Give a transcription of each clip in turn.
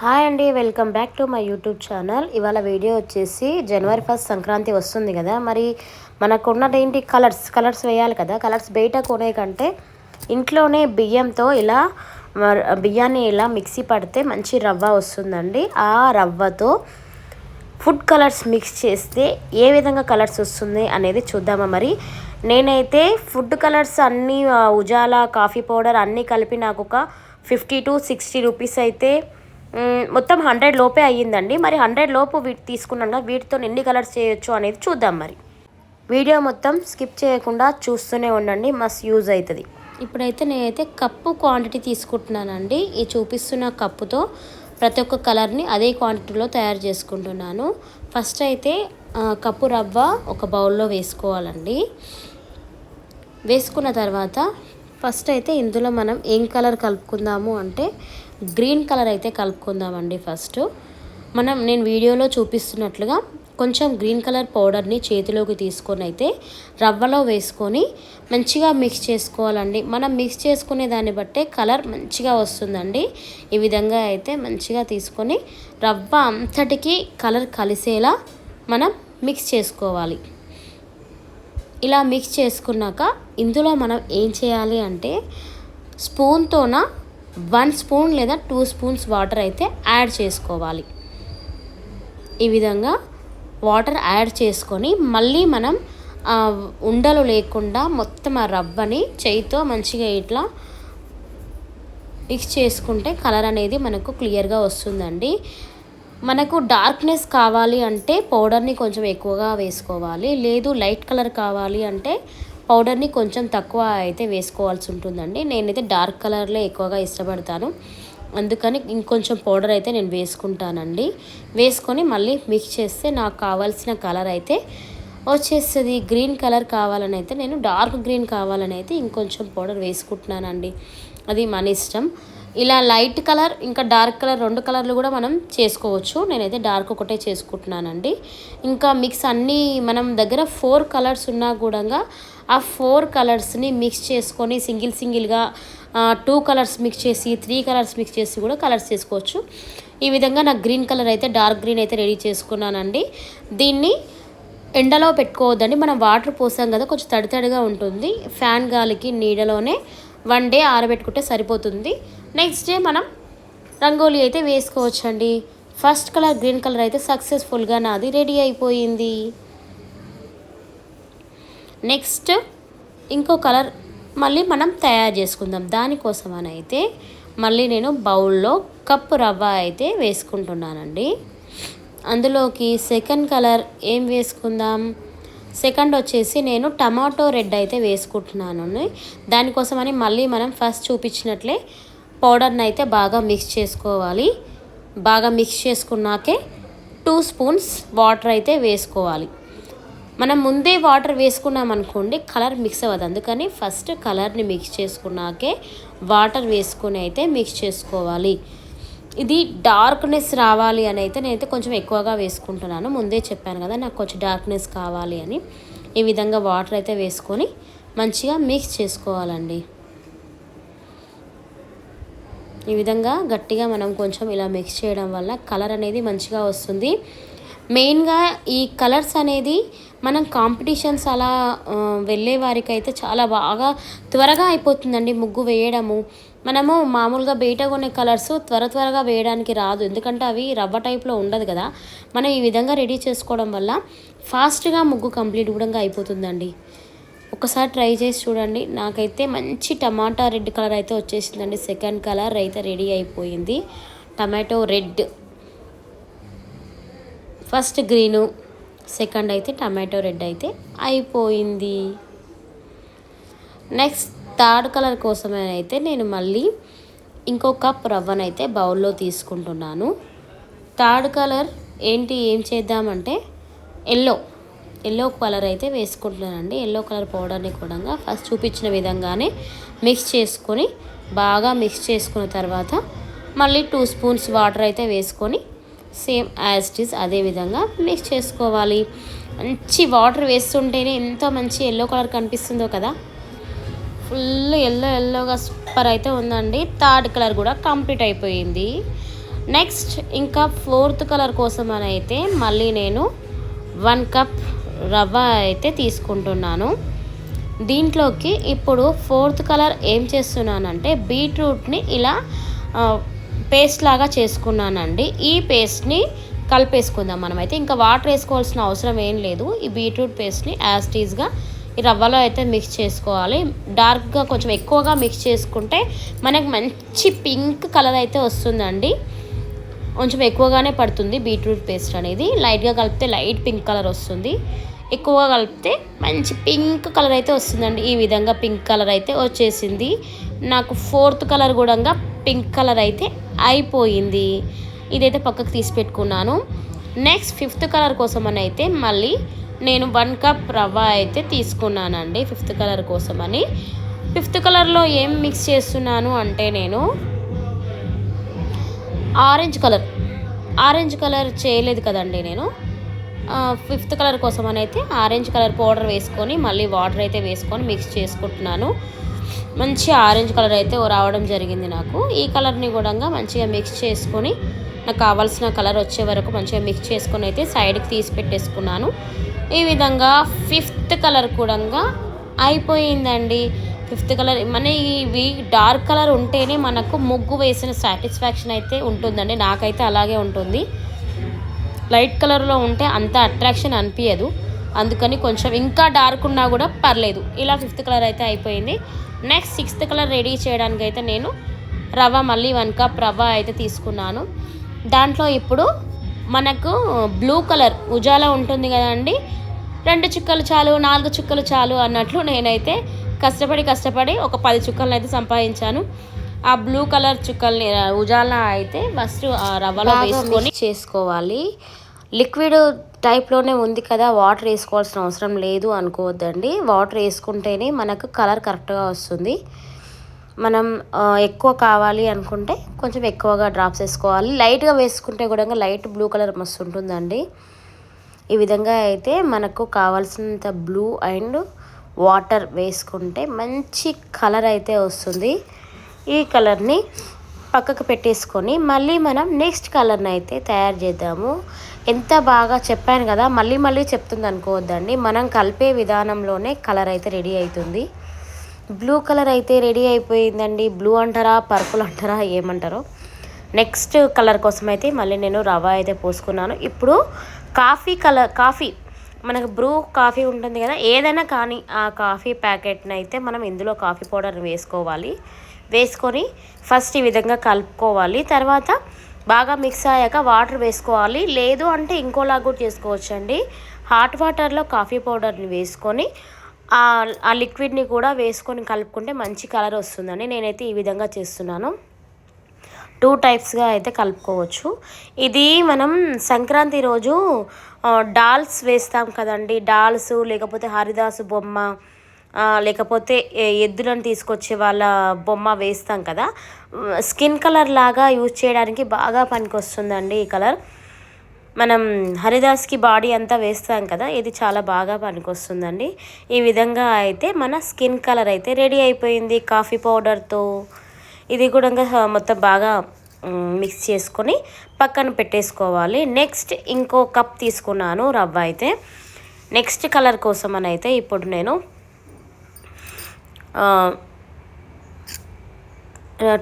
Hi అండి, welcome back to my YouTube channel. ఇవాళ video వచ్చేసి జనవరి 1 సంక్రాంతి వస్తుంది కదా. మరి మనకున్నదేంటి కలర్స్ వేయాలి కదా. కలర్స్ బయట కొనే కంటే ఇంట్లోనే బియ్యంతో ఇలా బియ్యాన్ని ఇలా మిక్సీ పడితే మంచి రవ్వ వస్తుందండి. ఆ రవ్వతో ఫుడ్ కలర్స్ మిక్స్ చేస్తే ఏ విధంగా కలర్స్ వస్తుంది అనేది చూద్దామా. మరి నేనైతే ఫుడ్ కలర్స్ అన్నీ ఉజాలా కాఫీ పౌడర్ అన్నీ కలిపి నాకు ఒక 50 to 60 రూపీస్ అయితే మొత్తం 100 లోపే అయ్యిందండి. మరి 100 లోపు తీసుకున్నాను. వీటితో ఎన్ని కలర్స్ చేయొచ్చు అనేది చూద్దాం. మరి వీడియో మొత్తం స్కిప్ చేయకుండా చూస్తూనే ఉండండి, మస్త్ యూజ్ అవుతుంది. ఇప్పుడైతే నేనైతే కప్పు క్వాంటిటీ తీసుకుంటున్నానండి. ఈ చూపిస్తున్న కప్పుతో ప్రతి ఒక్క కలర్ని అదే క్వాంటిటీలో తయారు చేసుకుంటున్నాను. ఫస్ట్ అయితే కప్పు రవ్వ ఒక బౌల్లో వేసుకోవాలండి. వేసుకున్న తర్వాత ఫస్ట్ అయితే ఇందులో మనం ఏం కలర్ కలుపుకుందాము అంటే గ్రీన్ కలర్ అయితే కలుపుకుందామండి. ఫస్ట్ నేను వీడియోలో చూపిస్తున్నట్లుగా కొంచెం గ్రీన్ కలర్ పౌడర్ని చేతిలోకి తీసుకొని అయితే రవ్వలో వేసుకొని మంచిగా మిక్స్ చేసుకోవాలండి. మనం మిక్స్ చేసుకునే దాన్ని బట్టే కలర్ మంచిగా వస్తుందండి. ఈ విధంగా అయితే మంచిగా తీసుకొని రవ్వ అంతటికి కలర్ కలిసేలా మనం మిక్స్ చేసుకోవాలి. ఇలా మిక్స్ చేసుకున్నాక ఇందులో మనం ఏం చేయాలి అంటే స్పూన్తోన 1 స్పూన్ లేదా 2 స్పూన్స్ వాటర్ అయితే యాడ్ చేసుకోవాలి. ఈ విధంగా వాటర్ యాడ్ చేసుకొని మళ్ళీ మనం ఉండలు లేకుండా మొత్తం ఆ రవ్వని చేయితో మంచిగా ఇట్లా మిక్స్ చేసుకుంటే కలర్ అనేది మనకు క్లియర్గా వస్తుందండి. మనకు డార్క్నెస్ కావాలి అంటే పౌడర్ని కొంచెం ఎక్కువగా వేసుకోవాలి. లేదు లైట్ కలర్ కావాలి అంటే పౌడర్ని కొంచెం తక్కువ అయితే వేసుకోవాల్సి ఉంటుందండి. నేనైతే డార్క్ కలర్లో ఎక్కువగా ఇష్టపడతాను, అందుకని ఇంకొంచెం పౌడర్ అయితే నేను వేసుకుంటానండి. వేసుకొని మళ్ళీ మిక్స్ చేస్తే నాకు కావాల్సిన కలర్ అయితే వచ్చేస్తుంది. గ్రీన్ కలర్ కావాలని అయితే నేను డార్క్ గ్రీన్ కావాలని అయితే ఇంకొంచెం పౌడర్ వేసుకుంటున్నానండి. అది మన ఇష్టం. ఇలా లైట్ కలర్ ఇంకా డార్క్ కలర్ 2 కలర్లు కూడా మనం చేసుకోవచ్చు. నేనైతే డార్క్ ఒకటే చేసుకుంటున్నానండి. ఇంకా మిక్స్ అన్నీ మనం దగ్గర 4 కలర్స్ ఉన్నా కూడా ఆ 4 కలర్స్ని మిక్స్ చేసుకొని సింగిల్గా 2 కలర్స్ మిక్స్ చేసి 3 కలర్స్ మిక్స్ చేసి కూడా కలర్స్ చేసుకోవచ్చు. ఈ విధంగా నాకు గ్రీన్ కలర్ అయితే డార్క్ గ్రీన్ అయితే రెడీ చేసుకున్నానండి. దీన్ని ఎండలో పెట్టుకోవద్దండి. మనం వాటర్ పోసాం కదా, కొంచెం తడిగా ఉంటుంది. ఫ్యాన్ గాలికి నీడలోనే 1 డే ఆరబెట్టుకుంటే సరిపోతుంది. నెక్స్ట్ డే మనం రంగోలీ అయితే వేసుకోవచ్చండి. ఫస్ట్ కలర్ గ్రీన్ కలర్ అయితే సక్సెస్ఫుల్గా నాది రెడీ అయిపోయింది. నెక్స్ట్ ఇంకో కలర్ మళ్ళీ మనం తయారు చేసుకుందాం. దానికోసం అని అయితే మళ్ళీ నేను బౌల్లో కప్పు రవ్వ అయితే వేసుకుంటున్నానండి. అందులోకి సెకండ్ కలర్ ఏం వేసుకుందాం. సెకండ్ వచ్చేసి నేను టమాటో రెడ్ అయితే వేసుకుంటున్నాను. దానికోసమని మళ్ళీ మనం ఫస్ట్ చూపించినట్లే పౌడర్ని అయితే బాగా మిక్స్ చేసుకోవాలి. బాగా మిక్స్ చేసుకున్నాకే 2 స్పూన్స్ వాటర్ అయితే వేసుకోవాలి. మనం ముందే వాటర్ వేసుకున్నాం అనుకోండి కలర్ మిక్స్ అవ్వదు. అందుకని ఫస్ట్ కలర్ని మిక్స్ చేసుకున్నాకే వాటర్ వేసుకొని అయితే మిక్స్ చేసుకోవాలి. ఇది డార్క్నెస్ రావాలి అని అయితే నేనైతే కొంచెం ఎక్కువగా వేసుకుంటున్నాను. ముందే చెప్పాను కదా నాకు కొంచెం డార్క్నెస్ కావాలి అని. ఈ విధంగా వాటర్ అయితే వేసుకొని మంచిగా మిక్స్ చేసుకోవాలండి. ఈ విధంగా గట్టిగా మనం కొంచెం ఇలా మిక్స్ చేయడం వల్ల కలర్ అనేది మంచిగా వస్తుంది. మెయిన్గా ఈ కలర్స్ అనేది మనం కాంపిటీషన్స్ అలా వెళ్ళే వారికి అయితే చాలా బాగా త్వరగా అయిపోతుందండి ముగ్గు వేయడము. మనము మామూలుగా బయట కొనే కలర్స్ త్వరగా వేయడానికి రాదు, ఎందుకంటే అవి రవ్వ టైప్లో ఉండదు కదా. మనం ఈ విధంగా రెడీ చేసుకోవడం వల్ల ఫాస్ట్గా ముగ్గు కంప్లీట్ కూడా అయిపోతుందండి. ఒకసారి ట్రై చేసి చూడండి. నాకైతే మంచి టమాటా రెడ్ కలర్ అయితే వచ్చేసిందండి. సెకండ్ కలర్ అయితే రెడీ అయిపోయింది. Tomato red, first green, second అయితే టమాటో రెడ్ అయితే అయిపోయింది. నెక్స్ట్ థర్డ్ కలర్ కోసమే అయితే నేను మళ్ళీ ఇంకో కప్ రవ్వనైతే బౌల్లో తీసుకుంటున్నాను. థర్డ్ కలర్ ఏం చేద్దామంటే ఎల్లో కలర్ అయితే వేసుకుంటున్నానండి. ఎల్లో కలర్ పౌడర్ని కూడా ఫస్ట్ చూపించిన విధంగానే మిక్స్ చేసుకొని బాగా మిక్స్ చేసుకున్న తర్వాత మళ్ళీ 2 స్పూన్స్ వాటర్ అయితే వేసుకొని సేమ్ యాజ్ ఇట్ ఈజ్ అదే విధంగా మిక్స్ చేసుకోవాలి. మంచి వాటర్ వేస్తుంటేనే ఎంతో మంచి ఎల్లో కలర్ కనిపిస్తుందో కదా. ఫుల్ ఎల్లోగా సూపర్ అయితే ఉందండి. థర్డ్ కలర్ కూడా కంప్లీట్ అయిపోయింది. నెక్స్ట్ ఇంకా ఫోర్త్ కలర్ కోసం అని అయితే మళ్ళీ నేను 1 కప్ రవ్వ అయితే తీసుకుంటున్నాను. దీంట్లోకి ఇప్పుడు ఫోర్త్ కలర్ ఏం చేస్తున్నానంటే బీట్రూట్ని ఇలా పేస్ట్ లాగా చేసుకున్నానండి. ఈ పేస్ట్ని కలిపేసుకుందాం మనమైతే. ఇంకా వాటర్ వేసుకోవాల్సిన అవసరం ఏం లేదు. ఈ బీట్రూట్ పేస్ట్ని యాజ్ టీజ్గా ఈ రవ్వలో అయితే మిక్స్ చేసుకోవాలి. డార్క్గా కొంచెం ఎక్కువగా మిక్స్ చేసుకుంటే మనకు మంచి పింక్ కలర్ అయితే వస్తుందండి. కొంచెం ఎక్కువగానే పడుతుంది బీట్రూట్ పేస్ట్ అనేది. లైట్గా కలిపితే లైట్ పింక్ కలర్ వస్తుంది, ఎక్కువగా కలిపితే మంచి పింక్ కలర్ అయితే వస్తుందండి. ఈ విధంగా పింక్ కలర్ అయితే వచ్చేసింది. నాకు ఫోర్త్ కలర్ కూడా పింక్ కలర్ అయితే అయిపోయింది. ఇదైతే పక్కకు తీసి పెట్టుకున్నాను. నెక్స్ట్ ఫిఫ్త్ కలర్ కోసం అని అయితే మళ్ళీ నేను 1 కప్ రవ్వ అయితే తీసుకున్నానండి ఫిఫ్త్ కలర్ కోసం అని. ఫిఫ్త్ కలర్లో ఏం మిక్స్ చేస్తున్నాను అంటే నేను ఆరెంజ్ కలర్ చేయలేదు కదండి నేను. ఫిఫ్త్ కలర్ కోసం అని అయితే ఆరెంజ్ కలర్ పౌడర్ వేసుకొని మళ్ళీ వాటర్ అయితే వేసుకొని మిక్స్ చేసుకుంటున్నాను. మంచి ఆరెంజ్ కలర్ అయితే రావడం జరిగింది నాకు. ఈ కలర్ని కూడా మంచిగా మిక్స్ చేసుకొని నాకు కావాల్సిన కలర్ వచ్చే వరకు మంచిగా మిక్స్ చేసుకొని అయితే సైడ్కి తీసి పెట్టేసుకున్నాను. ఈ విధంగా ఫిఫ్త్ కలర్ కూడా అయిపోయిందండి. ఫిఫ్త్ కలర్ మన ఇవి డార్క్ కలర్ ఉంటేనే మనకు ముగ్గు వేసిన సాటిస్ఫాక్షన్ అయితే ఉంటుందండి. నాకైతే అలాగే ఉంటుంది. లైట్ కలర్లో ఉంటే అంత అట్రాక్షన్ అనిపించదు. అందుకని కొంచెం ఇంకా డార్క్ ఉన్నా కూడా పర్లేదు. ఇలా ఫిఫ్త్ కలర్ అయితే అయిపోయింది. నెక్స్ట్ సిక్స్త్ కలర్ రెడీ చేయడానికి అయితే నేను రవ్వ మళ్ళీ 1 కప్ రవ్వ అయితే తీసుకున్నాను. దాంట్లో ఇప్పుడు మనకు బ్లూ కలర్ ఉజాలా ఉంటుంది కదండి, 2 చుక్కలు చాలు 4 చుక్కలు చాలు అన్నట్లు నేనైతే కష్టపడి ఒక 10 చుక్కలను అయితే సంపాదించాను. ఆ బ్లూ కలర్ చుక్కల్ని ఉజాలా అయితే ఫస్ట్ రవ్వలో వేసుకొని చేసుకోవాలి. లిక్విడ్ టైప్లోనే ఉంది కదా, వాటర్ వేసుకోవాల్సిన అవసరం లేదు అనుకోవద్దండి. వాటర్ వేసుకుంటేనే మనకు కలర్ కరెక్ట్గా వస్తుంది. మనం ఎక్కువ కావాలి అనుకుంటే కొంచెం ఎక్కువగా డ్రాప్స్ వేసుకోవాలి. లైట్గా వేసుకుంటే కూడా లైట్ బ్లూ కలర్ మస్తు ఉంటుందండి. ఈ విధంగా అయితే మనకు కావాల్సినంత బ్లూ అండ్ వాటర్ వేసుకుంటే మంచి కలర్ అయితే వస్తుంది. ఈ కలర్ని పక్కకు పెట్టేసుకొని మళ్ళీ మనం నెక్స్ట్ కలర్ని అయితే తయారు చేద్దాము. ఎంత బాగా చెప్పాను కదా, మళ్ళీ చెప్తుంది అనుకోవద్దండి. మనం కలిపే విధానంలోనే కలర్ అయితే రెడీ అవుతుంది. బ్లూ కలర్ అయితే రెడీ అయిపోయిందండి. బ్లూ అంటారా పర్పుల్ అంటారా ఏమంటారో. నెక్స్ట్ కలర్ కోసం అయితే మళ్ళీ నేను రవ్వ అయితే పోసుకున్నాను. ఇప్పుడు కాఫీ మనకు బ్రూ కాఫీ ఉంటుంది కదా, ఏదైనా కానీ ఆ కాఫీ ప్యాకెట్ని అయితే మనం ఇందులో కాఫీ పౌడర్ వేసుకొని ఫస్ట్ ఈ విధంగా కలుపుకోవాలి. తర్వాత బాగా మిక్స్ అయ్యాక వాటర్ వేసుకోవాలి. లేదు అంటే ఇంకోలా కూడా చేసుకోవచ్చండి. హాట్ వాటర్లో కాఫీ పౌడర్ని వేసుకొని ఆ లిక్విడ్ని కూడా వేసుకొని కలుపుకుంటే మంచి కలర్ వస్తుందండి. నేనైతే ఈ విధంగా చేస్తున్నాను. 2 టైప్స్గా అయితే కలుపుకోవచ్చు. ఇది మనం సంక్రాంతి రోజు డాల్స్ వేస్తాం కదండి, డాల్స్ లేకపోతే హరిదాసు బొమ్మ లేకపోతే ఎద్దులను తీసుకొచ్చే వాళ్ళ బొమ్మ వేస్తాం కదా, స్కిన్ కలర్ లాగా యూజ్ చేయడానికి బాగా పనికొస్తుందండి ఈ కలర్. మనం హరిదాస్కి బాడీ అంతా వేస్తాం కదా, ఇది చాలా బాగా పనికొస్తుందండి. ఈ విధంగా అయితే మన స్కిన్ కలర్ అయితే రెడీ అయిపోయింది కాఫీ పౌడర్తో. ఇది కూడా మొత్తం బాగా మిక్స్ చేసుకొని పక్కన పెట్టేసుకోవాలి. నెక్స్ట్ ఇంకో కప్ తీసుకున్నాను రవ్వ అయితే. నెక్స్ట్ కలర్ కోసం అని అయితే ఇప్పుడు నేను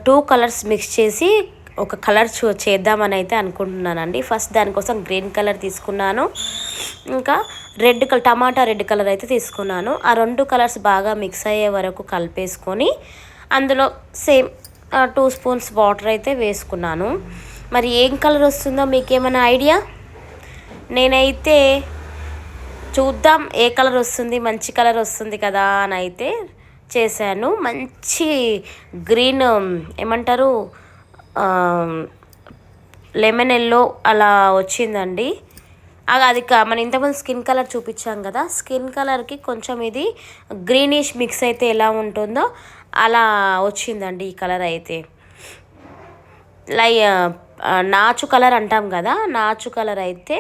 2 కలర్స్ మిక్స్ చేసి ఒక కలర్ చేద్దామని అయితే అనుకుంటున్నానండి. ఫస్ట్ దానికోసం గ్రీన్ కలర్ తీసుకున్నాను, ఇంకా టమాటా రెడ్ కలర్ అయితే తీసుకున్నాను. ఆ 2 కలర్స్ బాగా మిక్స్ అయ్యే వరకు కలిపేసుకొని అందులో సేమ్ 2 స్పూన్స్ వాటర్ అయితే వేసుకున్నాను. మరి ఏం కలర్ వస్తుందో మీకేమైనా ఐడియా? నేనైతే చూద్దాం ఏ కలర్ వస్తుంది, మంచి కలర్ వస్తుంది కదా అని అయితే చేశాను. మంచి గ్రీన్ ఏమంటారు లెమన్ ఎల్లో అలా వచ్చిందండి. అది మన ఇంతకుముందు స్కిన్ కలర్ చూపించాం కదా, స్కిన్ కలర్కి కొంచెం ఇది గ్రీనిష్ మిక్స్ అయితే ఎలా ఉంటుందో అలా వచ్చిందండి ఈ కలర్ అయితే. నాచు కలర్ అంటాం కదా, నాచు కలర్ అయితే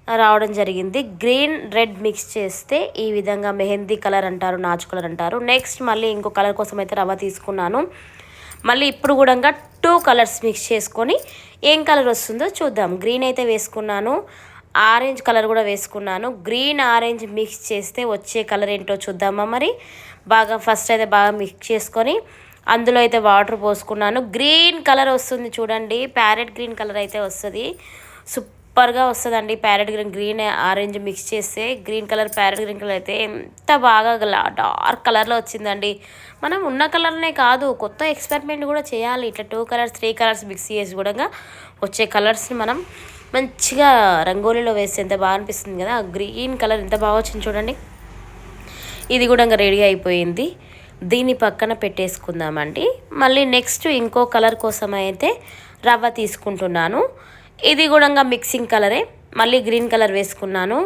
రావడం జరిగింది. గ్రీన్ రెడ్ మిక్స్ చేస్తే ఈ విధంగా మెహందీ కలర్ అంటారు, నాచు కలర్ అంటారు. నెక్స్ట్ మళ్ళీ ఇంకో కలర్ కోసం అయితే రవ్వ తీసుకున్నాను. మళ్ళీ ఇప్పుడు కూడా 2 కలర్స్ మిక్స్ చేసుకొని ఏం కలర్ వస్తుందో చూద్దాం. గ్రీన్ అయితే వేసుకున్నాను, ఆరెంజ్ కలర్ కూడా వేసుకున్నాను. గ్రీన్ ఆరెంజ్ మిక్స్ చేస్తే వచ్చే కలర్ ఏంటో చూద్దామా మరి. బాగా ఫస్ట్ అయితే బాగా మిక్స్ చేసుకొని అందులో అయితే వాటర్ పోసుకున్నాను. గ్రీన్ కలర్ వస్తుంది చూడండి, ప్యారెట్ గ్రీన్ కలర్ అయితే వస్తుంది. సూపర్గా వస్తుందండి ప్యారెట్ గ్రీన్ ఆరెంజ్ మిక్స్ చేస్తే. Green colour parrot green colour అయితే ఎంత బాగా డార్క్ కలర్లో వచ్చిందండి. మనం ఉన్న కలర్నే కాదు, కొత్త ఎక్స్పెరిమెంట్ కూడా చేయాలి. ఇట్లా 2 కలర్స్ 3 కలర్స్ మిక్స్ చేసి కూడా వచ్చే కలర్స్ని మనం మంచిగా రంగోలీలో వేస్తే ఎంత బాగా అనిపిస్తుంది కదా. గ్రీన్ కలర్ ఎంత బాగా వచ్చింది చూడండి. ఇది కూడా రెడీ అయిపోయింది. దీన్ని పక్కన పెట్టేసుకుందామండి. మళ్ళీ నెక్స్ట్ ఇంకో కలర్ కోసం అయితే రవ్వ తీసుకుంటున్నాను. ఇది కూడా మిక్సింగ్ కలరే. మళ్ళీ గ్రీన్ కలర్ వేసుకున్నాను.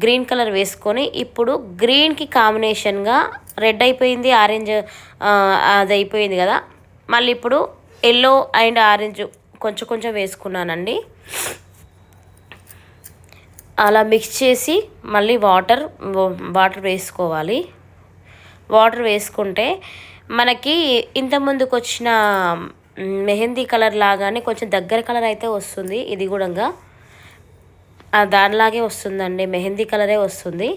గ్రీన్ కలర్ వేసుకొని ఇప్పుడు గ్రీన్కి కాంబినేషన్గా రెడ్ అయిపోయింది, ఆరెంజ్ అది అయిపోయింది కదా. మళ్ళీ ఇప్పుడు ఎల్లో అండ్ ఆరెంజ్ కొంచెం కొంచెం వేసుకున్నానండి. అలా మిక్స్ చేసి మళ్ళీ వాటర్ వేసుకోవాలి. వాటర్ వేసుకుంటే మనకి ఇంతకుముందుకు వచ్చిన మెహందీ కలర్ లాగానే కొంచెం దగ్గర కలర్ అయితే వస్తుంది. ఇది కూడా దానిలాగే వస్తుందండి, మెహందీ కలరే వస్తుంది.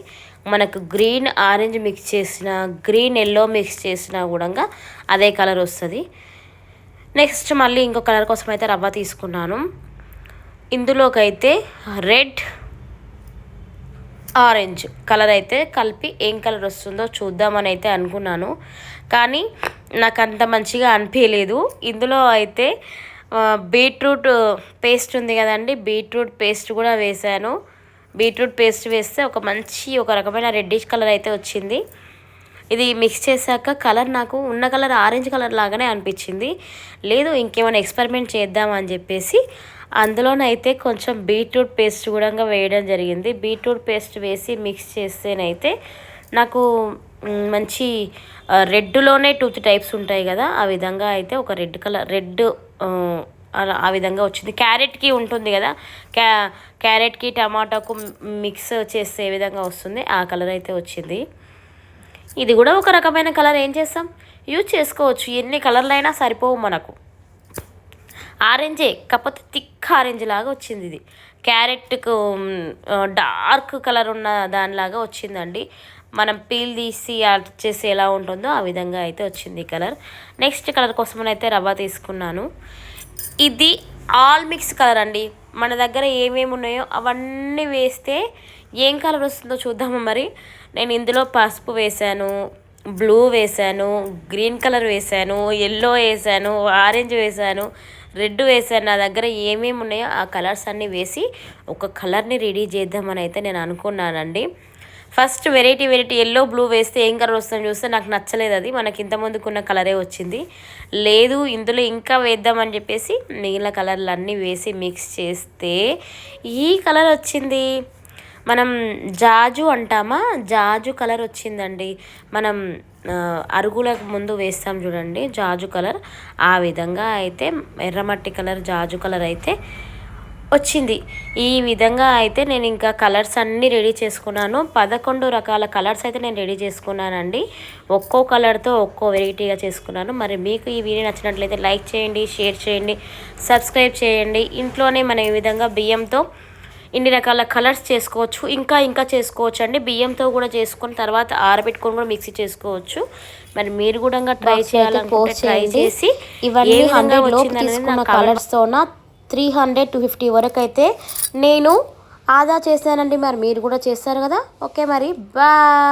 మనకు గ్రీన్ ఆరెంజ్ మిక్స్ చేసిన, గ్రీన్ ఎల్లో మిక్స్ చేసినా కూడా అదే కలర్ వస్తుంది. నెక్స్ట్ మళ్ళీ ఇంకో కలర్ కోసం అయితే రవ్వ తీసుకున్నాను. ఇందులోకైతే రెడ్ ఆరెంజ్ కలర్ అయితే కలిపి ఏం కలర్ వస్తుందో చూద్దామని అయితే అనుకున్నాను, కానీ నాకు అంత మంచిగా అనిపించలేదు. ఇందులో అయితే బీట్రూట్ పేస్ట్ ఉంది కదండి, బీట్రూట్ పేస్ట్ కూడా వేసాను. బీట్రూట్ పేస్ట్ వేస్తే ఒక రకమైన రెడ్డిష్ కలర్ అయితే వచ్చింది. ఇది మిక్స్ చేశాక కలర్ నాకు ఉన్న కలర్ ఆరెంజ్ కలర్ లాగానే అనిపించింది. లేదు ఇంకేమైనా ఎక్స్పెరిమెంట్ చేద్దామని చెప్పేసి అందులోనైతే కొంచెం బీట్రూట్ పేస్ట్ కూడా వేయడం జరిగింది. బీట్రూట్ పేస్ట్ వేసి మిక్స్ చేస్తేనైతే నాకు మంచి రెడ్లోనే 2 టైప్స్ ఉంటాయి కదా, ఆ విధంగా అయితే ఒక రెడ్ అలా ఆ విధంగా వచ్చింది. క్యారెట్కి ఉంటుంది కదా, క్యారెట్కి టమాటాకు మిక్స్ చేస్తే ఏ విధంగా వస్తుంది ఆ కలర్ అయితే వచ్చింది. ఇది కూడా ఒక రకమైన కలర్, ఏం చేస్తాం, యూజ్ చేసుకోవచ్చు. ఎన్ని కలర్లు అయినా సరిపోవు మనకు. ఆరెంజే కాకపోతే థిక్ ఆరెంజ్ లాగా వచ్చింది. ఇది క్యారెట్కు డార్క్ కలర్ ఉన్న దానిలాగా వచ్చిందండి. మనం పీల్ తీసి చేసి ఎలా ఉంటుందో ఆ విధంగా అయితే వచ్చింది కలర్. నెక్స్ట్ కలర్ కోసం అయితే రవ్వ తీసుకున్నాను. ఇది ఆల్ మిక్స్ కలర్ అండి. మన దగ్గర ఏమేమి ఉన్నాయో అవన్నీ వేస్తే ఏం కలర్ వస్తుందో చూద్దాము మరి. నేను ఇందులో పసుపు వేసాను, బ్లూ వేసాను, గ్రీన్ కలర్ వేసాను, ఎల్లో వేసాను, ఆరెంజ్ వేసాను, రెడ్ వేసాను. నా దగ్గర ఏమేమి ఉన్నాయో ఆ కలర్స్ అన్నీ వేసి ఒక కలర్ని రెడీ చేద్దామని అయితే నేను అనుకున్నానండి. ఫస్ట్ వెరైటీ ఎల్లో బ్లూ వేస్తే ఏం కలర్ వస్తుందని చూస్తే నాకు నచ్చలేదు. అది మనకి ఇంతకుముందుకున్న కలరే వచ్చింది. లేదు ఇందులో ఇంకా వేద్దామని చెప్పేసి మిగిలిన కలర్లు అన్నీ వేసి మిక్స్ చేస్తే ఈ కలర్ వచ్చింది. మనం జాజు అంటామా, జాజు కలర్ వచ్చిందండి. మనం అరుగులకు ముందు వేస్తాం చూడండి జాజు కలర్, ఆ విధంగా అయితే ఎర్రమట్టి కలర్ జాజు కలర్ అయితే వచ్చింది. ఈ విధంగా అయితే నేను ఇంకా కలర్స్ అన్నీ రెడీ చేసుకున్నాను. 11 రకాల కలర్స్ అయితే నేను రెడీ చేసుకున్నానండి. ఒక్కో కలర్తో ఒక్కో వెరైటీగా చేసుకున్నాను. మరి మీకు ఈ వీడియో నచ్చినట్లయితే లైక్ చేయండి, షేర్ చేయండి, సబ్స్క్రైబ్ చేయండి. ఇంట్లోనే మనం ఈ విధంగా బియ్యంతో ఇన్ని రకాల కలర్స్ చేసుకోవచ్చు, ఇంకా చేసుకోవచ్చు అండి. బియ్యంతో కూడా చేసుకొని తర్వాత ఆరబెట్టుకొని కూడా మిక్సీ చేసుకోవచ్చు. మరి మీరు కూడా ట్రై చేయాలనుకుంటే ట్రై చేసి ఇవన్నీ 100 లోపు తీసుకున్న కలర్స్తోన 300 to 50 వరకు అయితే నేను ఆదా చేశానండి. మరి మీరు కూడా చేస్తారు కదా. ఓకే మరి బాయ్.